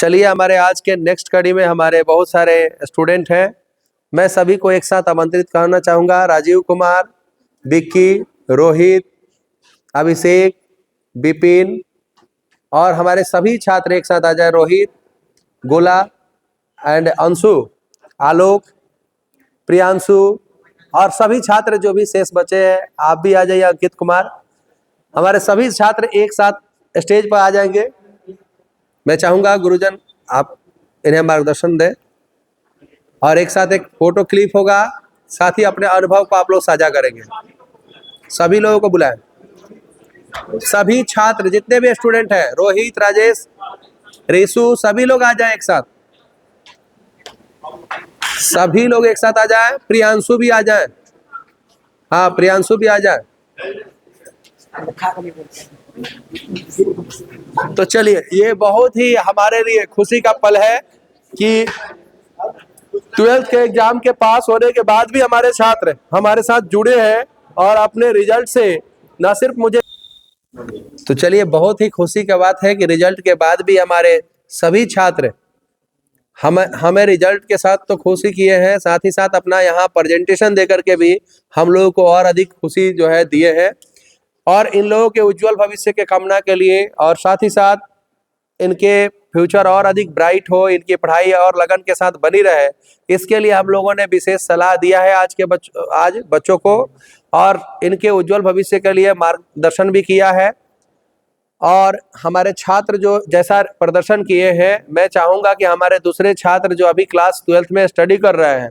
चलिए, हमारे आज के नेक्स्ट कड़ी में हमारे बहुत सारे स्टूडेंट हैं। मैं सभी को एक साथ आमंत्रित करना चाहूँगा। राजीव कुमार, विक्की, रोहित, अभिषेक, विपिन और हमारे सभी छात्र एक साथ आ जाए। रोहित, गोला एंड अंशु, आलोक, प्रियांशु और सभी छात्र जो भी शेष बचे हैं, आप भी आ जाइए। अंकित कुमार, हमारे सभी छात्र एक साथ स्टेज पर आ जाएंगे। मैं चाहूँगा गुरुजन आप इन्हें मार्गदर्शन दें और एक साथ एक फोटो क्लिप होगा, साथ ही अपने अनुभव को आप लोग साझा करेंगे। सभी लोगों को बुलाएं, सभी छात्र जितने भी स्टूडेंट हैं, रोहित, राजेश, रिशु, सभी लोग आ जाएं एक साथ। सभी लोग एक साथ आ जाएं। प्रियांशु भी आ जाएं। हाँ, प्रियांशु भी आ जाएं। तो चलिए, ये बहुत ही हमारे लिए खुशी का पल है कि 12th के एग्जाम के पास होने के बाद भी हमारे छात्र हमारे साथ जुड़े हैं और अपने रिजल्ट से न सिर्फ मुझे, तो चलिए, बहुत ही खुशी की बात है कि रिजल्ट के बाद भी हमारे सभी छात्र हमें रिजल्ट के साथ तो खुशी किए हैं, साथ ही साथ अपना यहाँ प्रेजेंटेशन देकर के भी हम लोगों को और अधिक खुशी जो है दिए हैं। और इन लोगों के उज्जवल भविष्य के कामना के लिए और साथ ही साथ इनके फ्यूचर और अधिक ब्राइट हो, इनकी पढ़ाई और लगन के साथ बनी रहे, इसके लिए हम लोगों ने विशेष सलाह दिया है आज बच्चों को और इनके उज्जवल भविष्य के लिए मार्गदर्शन भी किया है। और हमारे छात्र जो जैसा प्रदर्शन किए हैं, मैं चाहूँगा कि हमारे दूसरे छात्र जो अभी क्लास 12th में स्टडी कर रहे हैं,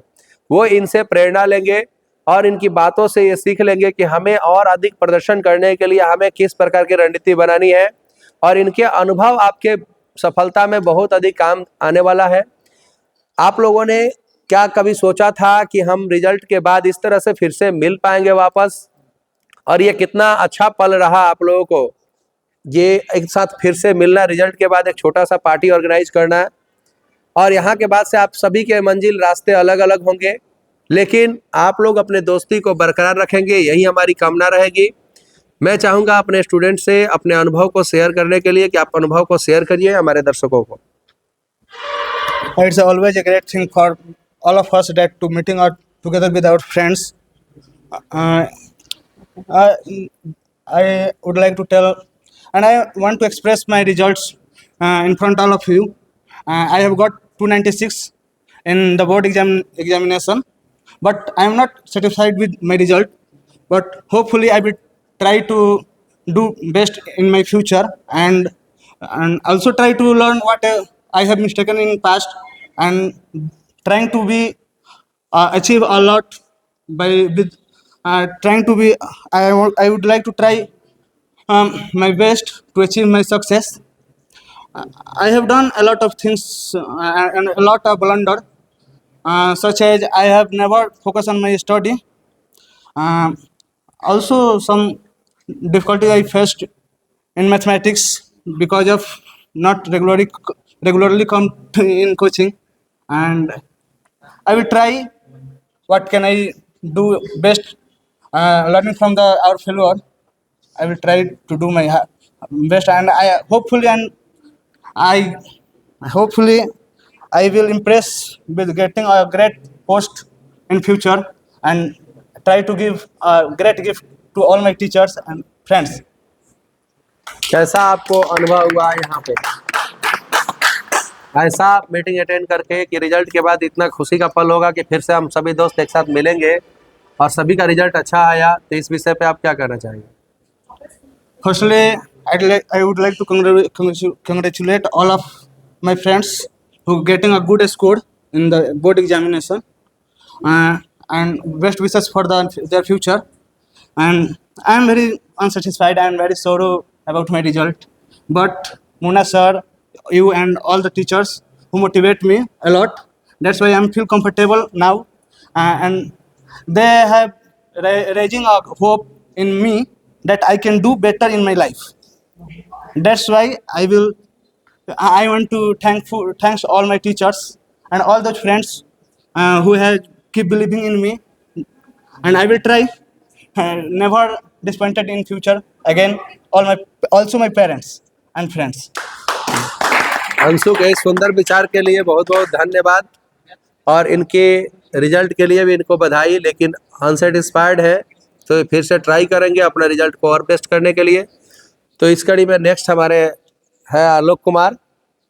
वो इनसे प्रेरणा लेंगे और इनकी बातों से ये सीख लेंगे कि हमें और अधिक प्रदर्शन करने के लिए हमें किस प्रकार की रणनीति बनानी है। और इनके अनुभव आपके सफलता में बहुत अधिक काम आने वाला है। आप लोगों ने क्या कभी सोचा था कि हम रिजल्ट के बाद इस तरह से फिर से मिल पाएंगे वापस? और ये कितना अच्छा पल रहा आप लोगों को, ये एक साथ फिर से मिलना, रिजल्ट के बाद एक छोटा सा पार्टी ऑर्गेनाइज करना है। और यहाँ के बाद से आप सभी के मंजिल रास्ते अलग अलग होंगे, लेकिन आप लोग अपने दोस्ती को बरकरार रखेंगे, यही हमारी कामना रहेगी। मैं चाहूँगा अपने स्टूडेंट से अपने अनुभव को शेयर करने के लिए कि आप अनुभव को शेयर करिए हमारे दर्शकों को। It's always a great thing for all of us that to meeting out together with our friends. I would like to tell, and I want to express my results in front of all of you. I have got 296 in the board examination, but I am not satisfied with my result. But hopefully, I will try to do best in my future and also try to learn what I have mistaken in past and trying to be achieve a lot by with trying to be. I would like to try my best to achieve my success. I have done a lot of things and a lot of blunder, such as I have never focused on my study. Also, some difficulty I faced in mathematics because of not regularly come in coaching, and I will try what can I do best learning from our failure. I will try to do my best, and I hopefully I will impress with getting a great post in future and try to give a great gift to all my teachers and friends. कैसा आपको अनुभव हुआ यहाँ पे ऐसा meeting attend करके कि result के बाद इतना खुशी का पल होगा कि फिर से हम सभी दोस्त एक साथ मिलेंगे और सभी का रिजल्ट अच्छा आया, तो इस विषय पे आप क्या कहना चाहेंगे? Firstly, I would like to congratulate all of my friends who getting a good score in the board examination, and best wishes for their future. And I am very unsatisfied and very sorrow about my result. But Muna sir, you and all the teachers who motivate me a lot. That's why I feel comfortable now, and they have raising a hope in me that I can do better in my life. That's why I want to thanks all my teachers and all the friends who have keep believing in me, and I will try never disappointed in future again. Also my parents and friends. Anshu के इस सुंदर विचार के लिए बहुत बहुत धन्यवाद, और इनके रिजल्ट के लिए भी इनको बधाई। लेकिन अनसेटिस्फाइड है तो फिर से ट्राई करेंगे अपने रिजल्ट को और बेस्ट करने के लिए। तो इस कड़ी में नेक्स्ट हमारे है आलोक कुमार,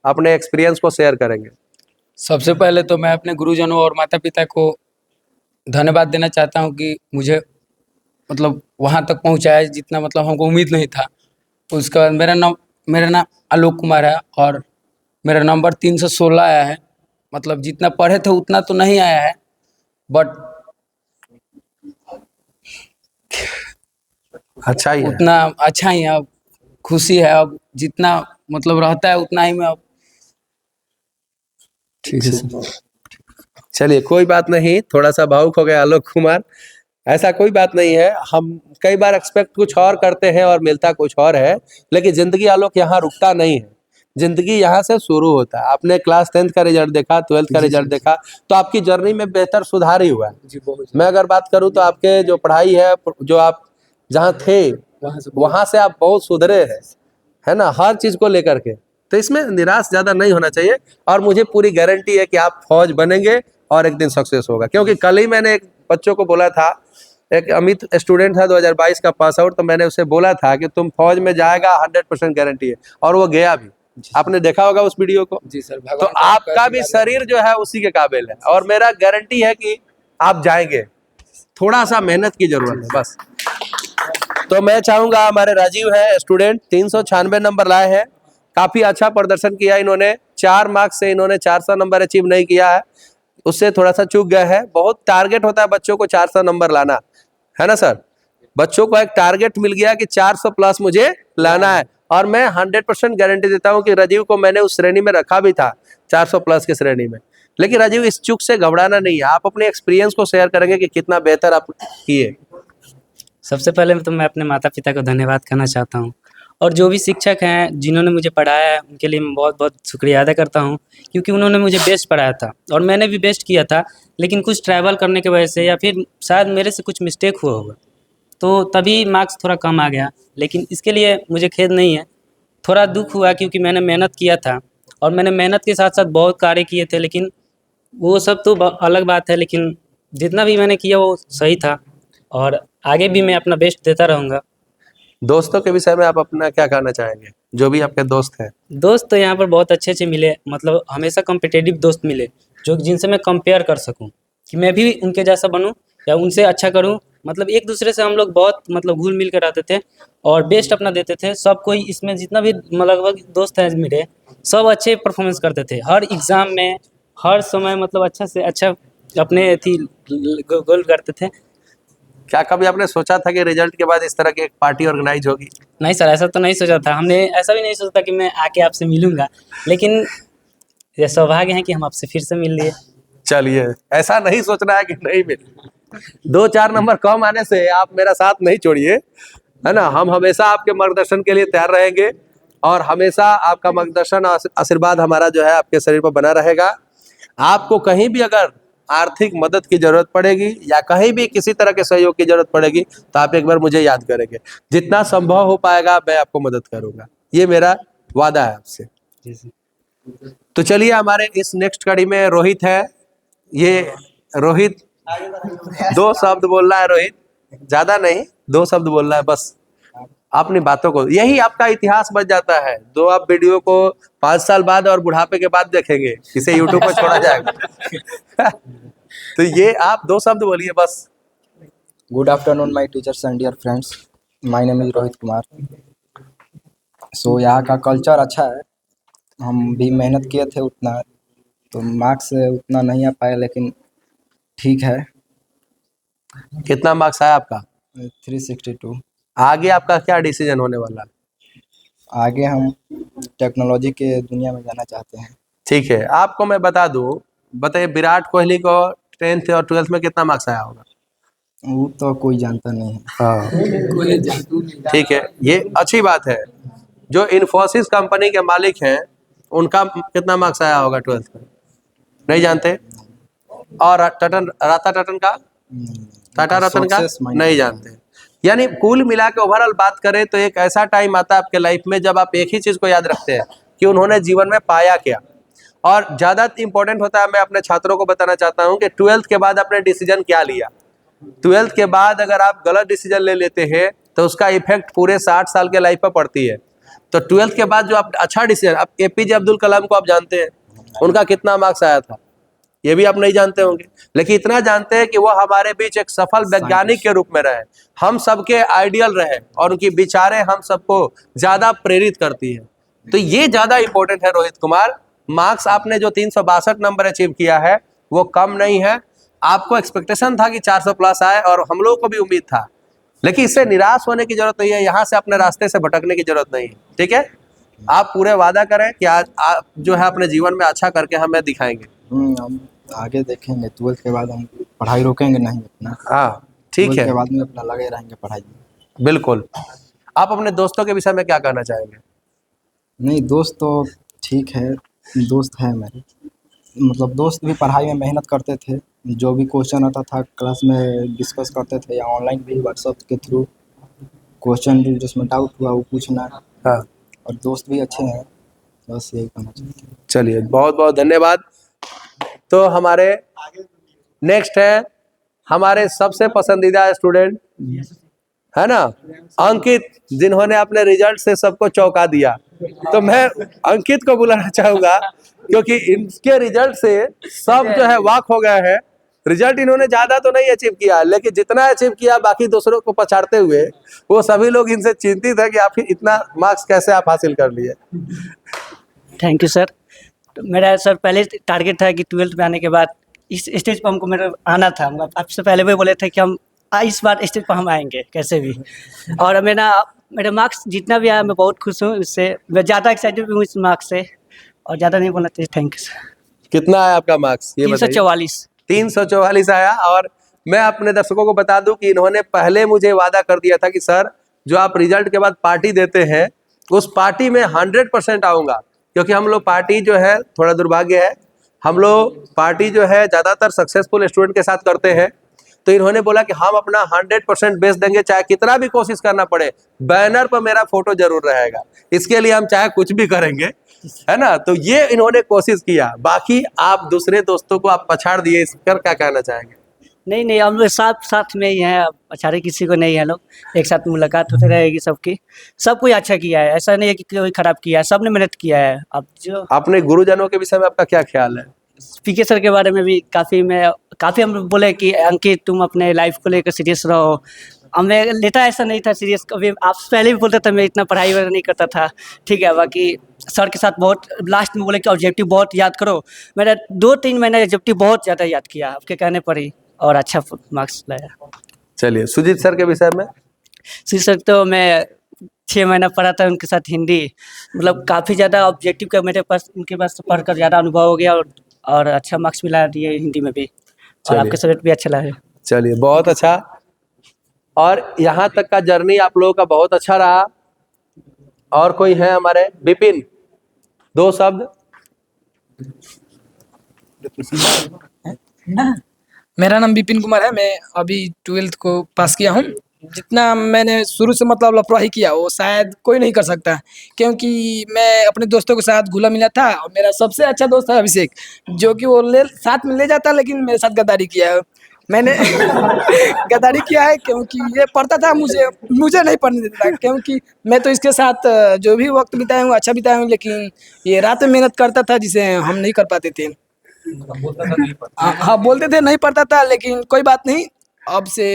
अपने एक्सपीरियंस को शेयर करेंगे। सबसे पहले तो मैं अपने गुरुजनों और माता पिता को धन्यवाद देना चाहता हूं कि मुझे मतलब वहां तक पहुंचाया जितना मतलब हमको उम्मीद नहीं था। उसके बाद मेरा नाम आलोक कुमार है और मेरा नंबर 316 आया है। मतलब जितना पढ़े थे उतना तो नहीं आया है, बट अच्छा ही है। उतना अच्छा ही है। अब खुशी है, अब जितना मतलब रहता है उतना ही मैं अब ठीक है। चलिए कोई बात नहीं, थोड़ा सा भावुक हो गया आलोक कुमार, ऐसा कोई बात नहीं है। हम कई बार एक्सपेक्ट कुछ और करते हैं और मिलता कुछ और है, लेकिन जिंदगी आलोक यहाँ रुकता नहीं है, जिंदगी यहाँ से शुरू होता है। आपने क्लास 10th का रिजल्ट देखा, 12th का रिजल्ट देखा, तो आपकी जर्नी में बेहतर सुधार ही हुआ है। जी बहुत। मैं अगर बात करूँ तो आपके जो पढ़ाई है, जो आप जहाँ थे वहां से आप बहुत सुधरे हैं, है ना, हर चीज को लेकर के। तो इसमें निराश ज्यादा नहीं होना चाहिए, और मुझे पूरी गारंटी है कि आप फौज बनेंगे और एक दिन सक्सेस होगा। क्योंकि कल ही मैंने एक बच्चों को बोला था, एक अमित स्टूडेंट था 2022 का पास आउट, तो मैंने उसे बोला था कि तुम फौज में जाएगा 100% गारंटी है, और वो गया भी। आपने देखा होगा उस वीडियो को। जी सर। तो आपका भी शरीर जो है उसी के काबिल है, और मेरा गारंटी है कि आप जाएंगे, थोड़ा सा मेहनत की जरूरत है बस। तो मैं चाहूंगा, हमारे राजीव है स्टूडेंट, 396 नंबर लाए हैं, काफी अच्छा प्रदर्शन किया इन्होंने। 4 मार्क्स से इन्होंने 400 नंबर अचीव नहीं किया है, उससे थोड़ा सा चूक गए हैं। बहुत टारगेट होता है बच्चों को 400 नंबर लाना, है ना सर। बच्चों को एक टारगेट मिल गया कि 400 प्लस मुझे लाना है, और मैं 100% गारंटी देता हूं कि राजीव को मैंने उस श्रेणी में रखा भी था, 400 प्लस की श्रेणी में। लेकिन राजीव, इस चूक से घबराना नहीं है, आप अपने एक्सपीरियंस को शेयर करेंगे कि कितना बेहतर आप किए। सबसे पहले तो मैं अपने माता पिता को धन्यवाद करना चाहता हूँ, और जो भी शिक्षक हैं जिन्होंने मुझे पढ़ाया है उनके लिए मैं बहुत बहुत शुक्रिया अदा करता हूँ, क्योंकि उन्होंने मुझे बेस्ट पढ़ाया था और मैंने भी बेस्ट किया था। लेकिन कुछ ट्रैवल करने की वजह से या फिर शायद मेरे से कुछ मिस्टेक हुआ होगा, तो तभी मार्क्स थोड़ा कम आ गया। लेकिन इसके लिए मुझे खेद नहीं है, थोड़ा दुख हुआ क्योंकि मैंने मेहनत किया था, और मैंने मेहनत के साथ साथ बहुत कार्य किए थे। लेकिन वो सब तो अलग बात है, लेकिन जितना भी मैंने किया वो सही था, और आगे भी मैं अपना बेस्ट देता रहूँगा। दोस्तों के विषय में आप अपना क्या कहना चाहेंगे, जो भी आपके दोस्त हैं? दोस्त तो यहाँ पर बहुत अच्छे अच्छे मिले, मतलब हमेशा कॉम्पिटिटिव दोस्त मिले, जो जिनसे मैं कंपेयर कर सकूं कि मैं भी उनके जैसा बनूं या उनसे अच्छा करूं। मतलब एक दूसरे से हम लोग बहुत मतलब घुल मिल कर रहते थे और बेस्ट अपना देते थे। सब कोई इसमें जितना भी लगभग दोस्त हैं मेरे, सब अच्छे परफॉर्मेंस करते थे हर एग्ज़ाम में, हर समय मतलब अच्छा से अच्छा अपने थी गोल करते थे। क्या कभी आपने सोचा था कि रिजल्ट के बाद इस तरह की एक पार्टी ऑर्गेनाइज होगी? नहीं सर, ऐसा तो नहीं सोचा था हमने, ऐसा भी नहीं सोचा था कि मैं आके आपसे मिलूंगा, लेकिन ये सौभाग्य है कि हम आपसे फिर से मिल लिए। चलिए, ऐसा नहीं सोचना है कि नहीं मिले। 2-4 नंबर कम आने से आप मेरा साथ नहीं छोड़िए, है ना। हम हमेशा आपके मार्गदर्शन के लिए तैयार रहेंगे, और हमेशा आपका मार्गदर्शन आशीर्वाद हमारा जो है आपके शरीर पर बना रहेगा। आपको कहीं भी अगर आर्थिक मदद की जरूरत पड़ेगी या कहीं भी किसी तरह के सहयोग की जरूरत पड़ेगी, तो आप एक बार मुझे याद करेंगे। जितना संभव हो पाएगा मैं आपको मदद करूंगा, ये मेरा वादा है आपसे। तो चलिए, हमारे इस नेक्स्ट कड़ी में रोहित है। ये रोहित 2 शब्द बोल रहा है, रोहित ज्यादा नहीं, 2 शब्द बोल रहा है बस अपनी बातों को। यही आपका इतिहास बच जाता है, जो आप वीडियो को 5 साल बाद और बुढ़ापे के बाद देखेंगे, इसे यूट्यूब पर छोड़ा जाएगा। तो ये आप 2 शब्द बोलिए बस। Good afternoon, my teachers and dear friends. My name is Rohit Kumar. सो यहाँ का कल्चर अच्छा है, हम भी मेहनत किए थे उतना, तो मार्क्स उतना नहीं आ पाया, लेकिन ठीक है। कितना मार्क्स आया आपका? 362. आगे आपका क्या डिसीजन होने वाला है? आगे हम टेक्नोलॉजी के दुनिया में जाना चाहते हैं। ठीक है, आपको मैं बता दूं, बताइए विराट कोहली को 10th और 12th में कितना मार्क्स आया होगा? वो तो कोई जानता नहीं है। हाँ, ठीक है, ये अच्छी बात है। जो इन्फोसिस कंपनी के मालिक हैं, उनका कितना मार्क्स आया होगा 12th में? नहीं जानते? और टाटा रतन का? टाटा रतन का नहीं जानते। यानी कुल मिला के ओवरऑल बात करें तो एक ऐसा टाइम आता है आपके लाइफ में जब आप एक ही चीज को याद रखते हैं कि उन्होंने जीवन में पाया क्या। और ज़्यादा इम्पोर्टेंट होता है, मैं अपने छात्रों को बताना चाहता हूँ कि 12th के बाद आपने डिसीजन क्या लिया। 12th के बाद अगर आप गलत डिसीजन ले लेते हैं तो उसका इफेक्ट पूरे 60 साल के लाइफ पर पड़ती है। तो 12th के बाद जो आप अच्छा डिसीजन, आप एपीजे अब्दुल कलाम को आप जानते हैं, उनका कितना मार्क्स आया था ये भी आप नहीं जानते होंगे, लेकिन इतना जानते हैं कि वो हमारे बीच एक सफल वैज्ञानिक के रूप में रहे, हम सबके आइडियल रहे और उनकी विचारें हम सबको ज्यादा प्रेरित करती है। तो ये ज्यादा इंपॉर्टेंट है रोहित कुमार। मार्क्स आपने जो 362 नंबर अचीव किया है वो कम नहीं है। आपको एक्सपेक्टेशन था कि 400 प्लस आए और हम लोगों को भी उम्मीद था, लेकिन इससे निराश होने की जरूरत नहीं है, यहाँ से अपने रास्ते से भटकने की जरूरत नहीं है। ठीक है, आप पूरे वादा करें कि आज आप जो है अपने जीवन में अच्छा करके हमें दिखाएंगे। हम आगे देखेंगे। 12th के बाद हम पढ़ाई रोकेंगे नहीं अपना। हाँ ठीक 12th है, के बाद में अपना लगे रहेंगे पढ़ाई में। बिल्कुल। आप अपने दोस्तों के विषय में क्या कहना चाहेंगे? नहीं, दोस्त तो ठीक है, दोस्त है मेरे, मतलब दोस्त भी पढ़ाई में मेहनत करते थे, जो भी क्वेश्चन आता था क्लास में डिस्कस करते थे या ऑनलाइन भी व्हाट्सएप के थ्रू क्वेश्चन जिसमें डाउट हुआ वो पूछना। हाँ और दोस्त भी अच्छे हैं, बस यही कहना चाहते हैं। चलिए, बहुत बहुत धन्यवाद। तो हमारे नेक्स्ट है हमारे सबसे पसंदीदा स्टूडेंट, है ना, अंकित, जिन्होंने अपने रिजल्ट से सबको चौंका दिया। तो मैं अंकित को बुलाना चाहूंगा क्योंकि इनके रिजल्ट से सब जो है वाक हो गए हैं। रिजल्ट इन्होंने ज्यादा तो नहीं अचीव किया, लेकिन जितना अचीव किया बाकी दूसरों को पछाड़ते हुए, वो सभी लोग इनसे चिंतित है कि आप इतना मार्क्स कैसे आप हासिल कर लिए। Thank you sir. तो मेरा सर पहले टारगेट था कि 12th में आने के बाद इस स्टेज पर हमको मेरा आना था। हम आपसे पहले भी बोले थे कि हम इस बार स्टेज पर हम आएंगे कैसे भी। और मेरा मार्क्स जितना भी आया मैं बहुत खुश हूँ इससे। मैं ज़्यादा एक्साइटेड भी हूँ इस मार्क्स से, और ज़्यादा नहीं बोलना चाहिए। Thank you sir. कितना आया आपका मार्क्स ये बताइए? 344। 344 आया। और मैं अपने दर्शकों को बता दूं कि इन्होंने पहले मुझे वादा कर दिया था कि सर जो आप रिजल्ट के बाद पार्टी देते हैं उस पार्टी में 100% आऊंगा, क्योंकि हम लोग पार्टी जो है, थोड़ा दुर्भाग्य है, हम लोग पार्टी जो है ज़्यादातर सक्सेसफुल स्टूडेंट के साथ करते हैं। तो इन्होंने बोला कि हम अपना 100% बेस्ट देंगे, चाहे कितना भी कोशिश करना पड़े, बैनर पर मेरा फोटो जरूर रहेगा, इसके लिए हम चाहे कुछ भी करेंगे, है ना। तो ये इन्होंने कोशिश किया। बाकी आप दूसरे दोस्तों को आप पछाड़ दिए, इस पर क्या कहना चाहेंगे? नहीं, हम लोग साथ में ही हैं, अचारे किसी को नहीं है। लोग एक साथ मुलाकात होती रहेगी सबकी। सब कोई अच्छा किया है, ऐसा नहीं है कि कोई खराब किया है, सबने मेहनत किया है। अब जो अपने गुरुजनों के विषय में आपका क्या ख्याल है? पीके सर के बारे में भी काफ़ी हम लोग बोले कि अंकित तुम अपने लाइफ को लेकर सीरियस रहो। हमें लेता ऐसा नहीं था सीरियस कभी। आप पहले भी बोलते थे मैं इतना पढ़ाई वगैरह नहीं करता था, ठीक है। बाकी सर के साथ बहुत लास्ट में बोले कि ऑब्जेक्टिव बहुत याद करो। मैंने 2-3 महीने ऑब्जेक्टिव बहुत ज़्यादा याद किया आपके कहने पर ही, और अच्छा मार्क्स लाया। चलिए, सुजीत सर के विषय में? सर तो मैं 6 महीना पढ़ा था उनके साथ हिंदी, मतलब काफ़ी ज़्यादा ऑब्जेक्टिव का मेरे पास उनके पास पढ़कर ज़्यादा अनुभव हो गया, और अच्छा मार्क्स मिला दिए हिंदी में भी, और आपके सब्जेक्ट भी अच्छा लगा। चलिए, बहुत अच्छा। और यहाँ तक का जर्नी आप लोगों का बहुत अच्छा रहा। और कोई है हमारे? विपिन, 2 शब्द। मेरा नाम विपिन कुमार है। मैं अभी 12th को पास किया हूँ। जितना मैंने शुरू से मतलब लापरवाही किया वो शायद कोई नहीं कर सकता, क्योंकि मैं अपने दोस्तों के साथ घुला मिला था। और मेरा सबसे अच्छा दोस्त है अभिषेक, जो कि वो साथ में ले जाता, लेकिन मेरे साथ गद्दारी किया है मैंने। गद्दारी किया है क्योंकि ये पढ़ता था, मुझे नहीं पढ़ने देता था, क्योंकि मैं तो इसके साथ जो भी वक्त बिताया हूँ अच्छा बिताया हूँ, लेकिन ये रात में मेहनत करता था जिसे हम नहीं कर पाते थे। हाँ, बोलते थे नहीं पढ़ता था, लेकिन कोई बात नहीं। अब से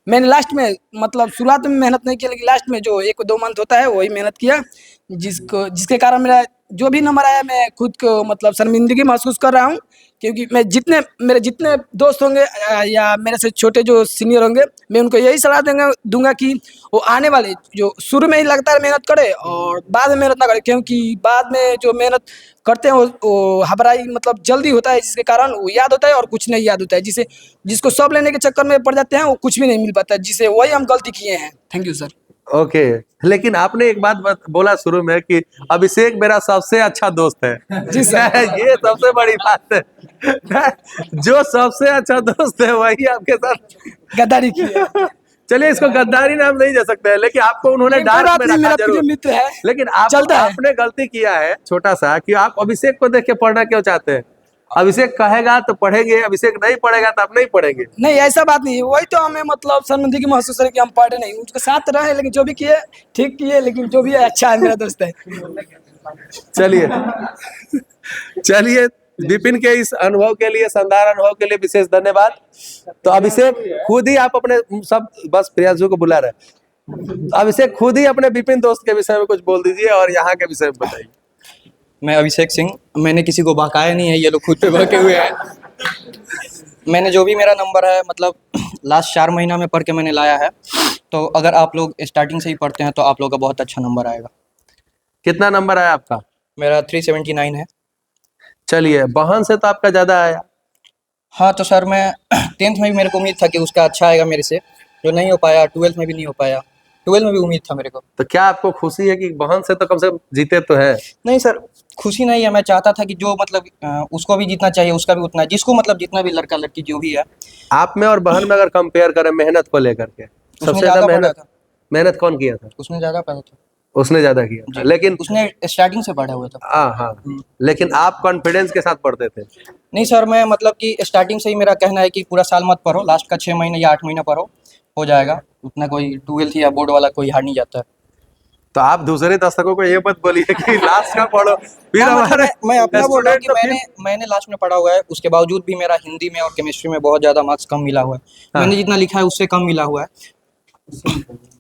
मैंने लास्ट में मतलब शुरुआत में मेहनत नहीं किया, लेकिन लास्ट में जो 1-2 मंथ होता है वही मेहनत किया, जिसके कारण मेरा जो भी नंबर आया मैं खुद को मतलब शर्मिंदगी महसूस कर रहा हूँ। क्योंकि मेरे जितने दोस्त होंगे या मेरे से छोटे जो सीनियर होंगे, मैं उनको यही सलाह दूंगा कि वो आने वाले जो शुरू में ही लगातार मेहनत करे और बाद में मेहनत ना करे, क्योंकि बाद में जो मेहनत करते हैं वो हबराई मतलब जल्दी होता है, जिसके कारण वो याद होता है और कुछ नहीं याद होता है। जिसको सब लेने के चक्कर में पड़ जाते हैं वो कुछ भी नहीं मिल पाता है, जिसे वही हम गलती किए हैं। Thank you sir. ओके, लेकिन आपने एक बात बोला शुरू में कि अभिषेक मेरा सबसे अच्छा दोस्त है। जी सर। ये सबसे बड़ी बात है। जो सबसे अच्छा दोस्त है वही आपके साथ गद्दारी की है। चलिए इसको गद्दारी नाम नहीं दे सकते हैं, लेकिन आपको उन्होंने नहीं, कोई डार्क बात में नहीं, रखा मेरा जरूर। प्रिय मित्र है। लेकिन आप चलता है। आपने गलती किया है छोटा सा कि आप अभिषेक को देख के पढ़ना क्यों चाहते हैं। अभिषेक कहेगा तो पढ़ेंगे, अभिषेक नहीं पढ़ेगा तो आप नहीं पढ़ेंगे। नहीं ऐसा बात नहीं है, वही तो हमें मतलब शर्मिंदगी महसूस है कि हम पढ़े नहीं, उसके साथ रहे लेकिन जो भी किए ठीक किए, लेकिन जो भी है अच्छा है, मेरा दोस्त है। चलिए चलिए, विपिन के इस अनुभव के लिए, शानदार अनुभव के लिए विशेष धन्यवाद। तो अभिषेक खुद ही आप अपने सब, बस प्रियांशु को बुला रहे, अभिषेक खुद ही अपने विपिन दोस्त के विषय में कुछ बोल दीजिए और यहाँ के विषय में बताइए। मैं अभिषेक सिंह, मैंने किसी को बहकाया नहीं है, ये लोग खुद पे बहके हुए हैं। मैंने जो भी मेरा नंबर है मतलब लास्ट 4 महीना में पढ़ के मैंने लाया है, तो अगर आप लोग स्टार्टिंग से ही पढ़ते हैं तो आप लोग का बहुत अच्छा नंबर आएगा। कितना नंबर आया आपका? मेरा 379 है। चलिए, बहन से तो आपका ज्यादा आया। हाँ तो सर मैं 10th में भी मेरे को उम्मीद था कि उसका अच्छा आएगा मेरे से, जो नहीं हो पाया। 12th में भी नहीं हो पाया, 12th में भी उम्मीद था मेरे को। तो क्या आपको खुशी है कि बहन से तो कम से कम जीते तो है? नहीं सर, खुशी नहीं है, मैं चाहता था कि जो मतलब उसको भी जीतना चाहिए, उसका भी उतना, जिसको मतलब जितना भी लड़का लड़की जो भी है। आप में और बहन में अगर कंपेयर करें मेहनत को लेकर के, सबसे उसने ज्यादा ज़्यादा पढ़ा मेहनत था, मेहनत कौन किया था? उसने ज़्यादा पढ़ा था, उसने ज्यादा किया था, लेकिन उसने स्टार्टिंग से पढ़ा हुआ था। हाँ हाँ, लेकिन आप कॉन्फिडेंस के साथ पढ़ते थे। नहीं सर, मैं मतलब कि स्टार्टिंग से ही मेरा कहना है कि पूरा साल मत पढ़ो, लास्ट का 6 महीने या 8 महीना पढ़ो, हो जाएगा उतना। कोई 12th या बोर्ड वाला कोई हार नहीं जाता है। तो आप दूसरे दर्शकों को ये मत बोलिए कि लास्ट का पढ़ो, फिर हाँ, मतलब हमारे मैं अपना बोल रहा हूँ कि student तो फिर- मैंने लास्ट में पढ़ा हुआ है, उसके बावजूद भी मेरा हिंदी में और केमिस्ट्री में बहुत ज़्यादा मार्क्स कम मिला हुआ है। हाँ। मैंने जितना लिखा है उससे कम मिला हुआ है।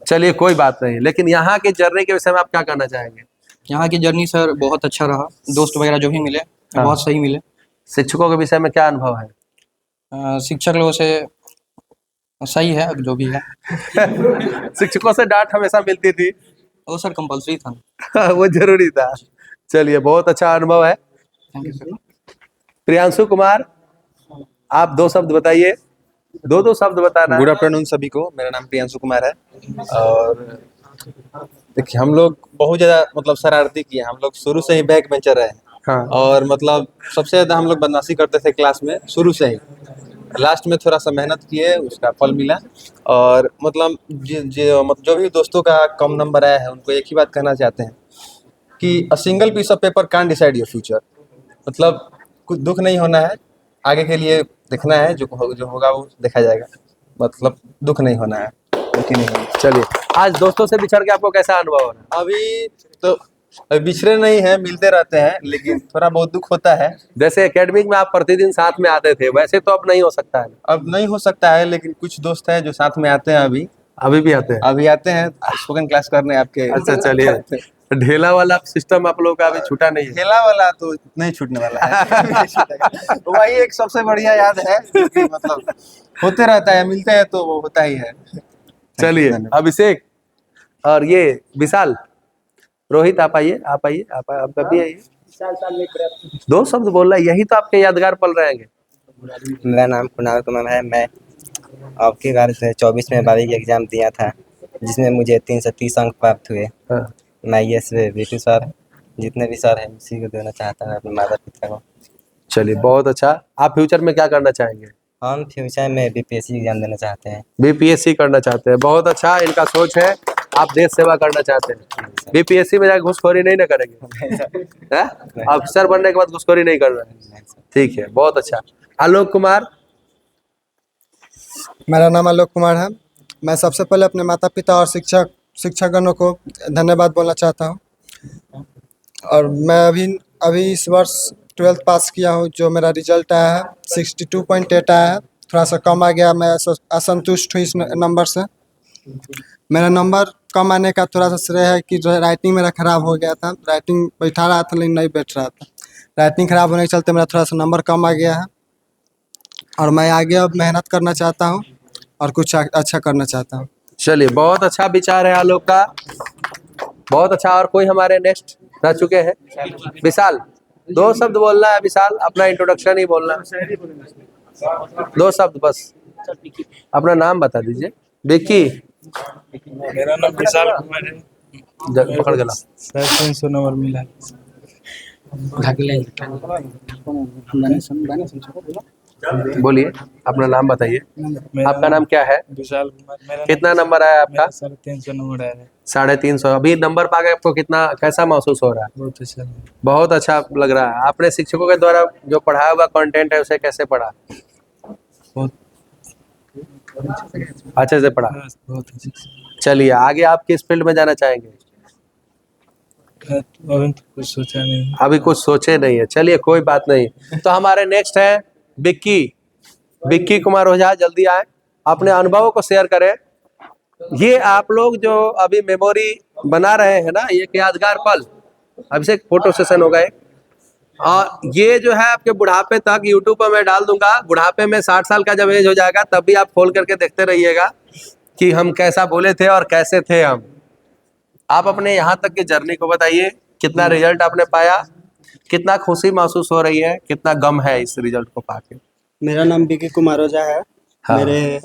चलिए कोई बात नहीं, लेकिन यहाँ के जर्नी के विषय में आप क्या कहना चाहेंगे? यहाँ की जर्नी सर बहुत अच्छा रहा, दोस्त वगैरह जो भी मिले हाँ। बहुत सही मिले। शिक्षकों के विषय में क्या अनुभव है? शिक्षक लोगों से सही है जो भी है। शिक्षकों से डांट हमेशा मिलती थी। वो सर कंपलसरी था। वो जरूरी था। चलिए, बहुत अच्छा अनुभव है। Thank you sir. Priyanshu Kumar, आप 2 शब्द बताइए, 2 शब्द बताना। गुड आफ्टरनून सभी को, मेरा नाम प्रियांशु कुमार है। और देखिए, हम लोग बहुत ज़्यादा मतलब शरारती किए, हम लोग शुरू से ही बैक बेंचर रहे हैं। हाँ। और मतलब सबसे ज़्यादा हम लोग बदमाशी करते थे क्लास में शुरू से ही। लास्ट में थोड़ा सा मेहनत किए, उसका फल मिला। और मतलब जो भी दोस्तों का कम नंबर आया है उनको एक ही बात कहना चाहते हैं कि a single piece of paper can't decide your future. मतलब कुछ दुख नहीं होना है, आगे के लिए देखना है, जो होगा वो देखा जाएगा। मतलब दुख नहीं होना है, दुखी नहीं होना है। चलिए, आज दोस्तों से बिछड़ के आपको कैसा अनुभव हो रहा है? अभी तो बिछड़े नहीं हैं, मिलते रहते हैं, लेकिन थोड़ा बहुत दुख होता है। जैसे एकेडमिक में आप प्रतिदिन साथ में आते थे, वैसे तो अब नहीं हो सकता है। अब नहीं हो सकता है, लेकिन कुछ दोस्त हैं जो साथ में आते हैं, अभी भी आते हैं। अभी आते हैं स्पोकन क्लास करने आपके। अच्छा, चलिए, ढेला वाला सिस्टम आप लोगों का अभी छूटा नहीं है। खेला वाला तो नहीं छूटने वाला है। वही एक सबसे बढ़िया याद है, जो कि मतलब होते रहता है, मिलते हैं तो वो होता ही है। चलिए, अभिषेक और ये विशाल, रोहित, आप आइए, आप भी आइए। 2 शब्द बोलना, यही तो आपके यादगार पल रहेंगे। मेरा नाम कुणाल कुमार है। मैं आपके घर से 24 में 12वीं का एग्ज़ाम दिया था, जिसमें मुझे 330 अंक प्राप्त हुए। हाँ। मैं ये विपिन सर, जितने भी सर हैं, उसी को देना चाहता हूँ अपने माता पिता को। चलिए, बहुत अच्छा। आप फ्यूचर में क्या करना चाहेंगे? हम फ्यूचर में बीपीएससी एग्ज़ाम देना चाहते हैं। बीपीएससी करना चाहते हैं, बहुत अच्छा इनका सोच है। आप देश सेवा करना चाहते हैं, बीपीएससी में जाकर घूसखोरी नहीं ना करेंगे? अफसर बनने के बाद घूसखोरी नहीं कर रहे हैं, ठीक है, बहुत अच्छा। आलोक कुमार, मेरा नाम आलोक कुमार है। मैं सबसे पहले अपने माता पिता और शिक्षकगणों को धन्यवाद बोलना चाहता हूँ। और मैं अभी इस वर्ष 12th पास किया हूँ। जो मेरा रिजल्ट आया है 62.8 आया है, थोड़ा सा कम आ गया। मैं असंतुष्ट हूँ इस नंबर से। मेरा नंबर कम आने का थोड़ा सा श्रेय है कि राइटिंग मेरा ख़राब हो गया था। राइटिंग बैठा रहा था लेकिन नहीं बैठ रहा था। राइटिंग ख़राब होने के चलते मेरा थोड़ा सा नंबर कम आ गया है। और मैं आगे अब मेहनत करना चाहता हूँ और कुछ अच्छा करना चाहता हूँ। चलिए, बहुत अच्छा विचार है आलोक का, बहुत अच्छा। और कोई हमारे नेक्स्ट रह चुके हैं? विशाल, 2 शब्द बोलना है विशाल, अपना इंट्रोडक्शन ही बोलना, 2 शब्द बस। अपना नाम बता दीजिए। विक्की, मेरा नाम विशाल कुमार है। पकड़ गला। सर 300 नंबर मिला। बोलिए, अपना नाम बताइए। आपका नाम क्या है? विशाल कुमार। मेरा कितना नंबर आया आपका? 350 नंबर आया है। 350। अभी नंबर पा के आपको कितना कैसा महसूस हो रहा है? बहुत अच्छा है। बहुत अच्छा लग रहा है। आपने शिक्षकों के द्वारा जो पढ़ाया हुआ कंटेंट है उसे कैसे पढ़ा? बहुत अच्छे से पढ़ा। बहुत अच्छे से। चलिए, आगे आप किस फील्ड में जाना चाहेंगे? अभी तो कुछ सोचा नहीं। अभी कुछ सोचे नहीं है। चलिए, कोई बात नहीं। तो हमारे नेक्स्ट है विक्की कुमार ओझा। जल्दी आए, अपने अनुभवों को शेयर करें। ये आप लोग जो अभी मेमोरी बना रहे हैं ना, ये एक यादगार पल। अभिषेक, फोटो सेशन होगा एक। और ये जो है आपके बुढ़ापे तक यूट्यूब पर मैं डाल दूंगा। बुढ़ापे में 60 साल का जब एज हो जाएगा तब भी आप खोल करके देखते रहिएगा कि हम कैसा बोले थे और कैसे थे हम। आप अपने यहाँ तक की जर्नी को बताइए, कितना रिजल्ट आपने पाया, कितना खुशी महसूस हो रही है, कितना गम है इस रिजल्ट को पाके? मेरा नाम विक्की कुमार ओझा है। हाँ। मेरे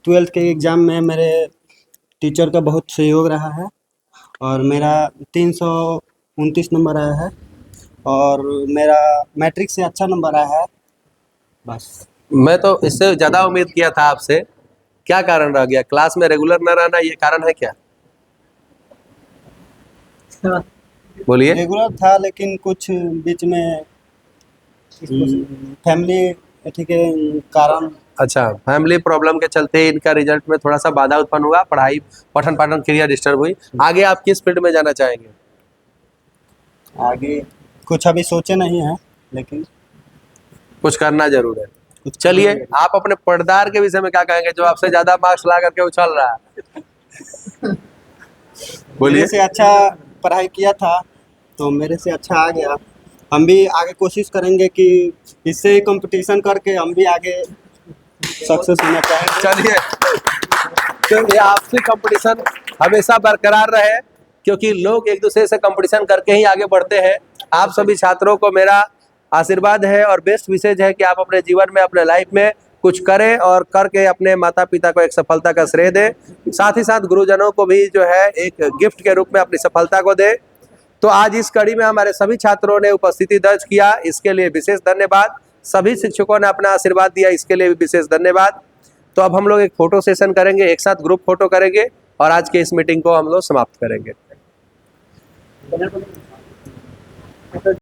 12th के एग्ज़ाम में मेरे टीचर का बहुत सहयोग रहा है और मेरा 329 नंबर आया है और मेरा मैट्रिक से अच्छा नंबर आया है। बस। मैं तो इससे ज्यादा उम्मीद किया था आपसे। क्या कारण रह गया? क्लास में रेगुलर न रहना ये कारण है क्या? बोलिए। रेगुलर था लेकिन कुछ बीच में फैमिली के कारण। अच्छा, फैमिली प्रॉब्लम के चलते इनका रिजल्ट में थोड़ा सा बाधा उत्पन्न हुआ, पढ़ाई पठन पाठन क्रिया डिस्टर्ब हुई। आगे आप किस फील्ड में जाना चाहेंगे? आगे कुछ अभी सोचे नहीं है लेकिन कुछ करना जरूर है। चलिए, आप अपने पर्दार के विषय में क्या कहेंगे जो आपसे ज्यादा मार्क्स ला करके उछल रहा है? बोलिए। मेरे से अच्छा पढ़ाई किया था तो मेरे से अच्छा आ गया। हम भी आगे कोशिश करेंगे कि इससे ही कंपटीशन करके हम भी आगे सक्सेस होना चाहेंगे। चलिए, तो ये आपसी कंपटीशन हमेशा बरकरार रहे, क्योंकि लोग एक दूसरे से कंपटीशन करके ही आगे बढ़ते हैं। आप सभी छात्रों को मेरा आशीर्वाद है और बेस्ट विशेष है कि आप अपने जीवन में, अपने लाइफ में कुछ करें और करके अपने माता पिता को एक सफलता का श्रेय दें। साथ ही साथ गुरुजनों को भी जो है एक गिफ्ट के रूप में अपनी सफलता को दें। तो आज इस कड़ी में हमारे सभी छात्रों ने उपस्थिति दर्ज किया, इसके लिए विशेष धन्यवाद। सभी शिक्षकों ने अपना आशीर्वाद दिया, इसके लिए भी विशेष धन्यवाद। तो अब हम लोग एक फोटो सेशन करेंगे, एक साथ ग्रुप फोटो करेंगे और आज के इस मीटिंग को हम लोग समाप्त करेंगे।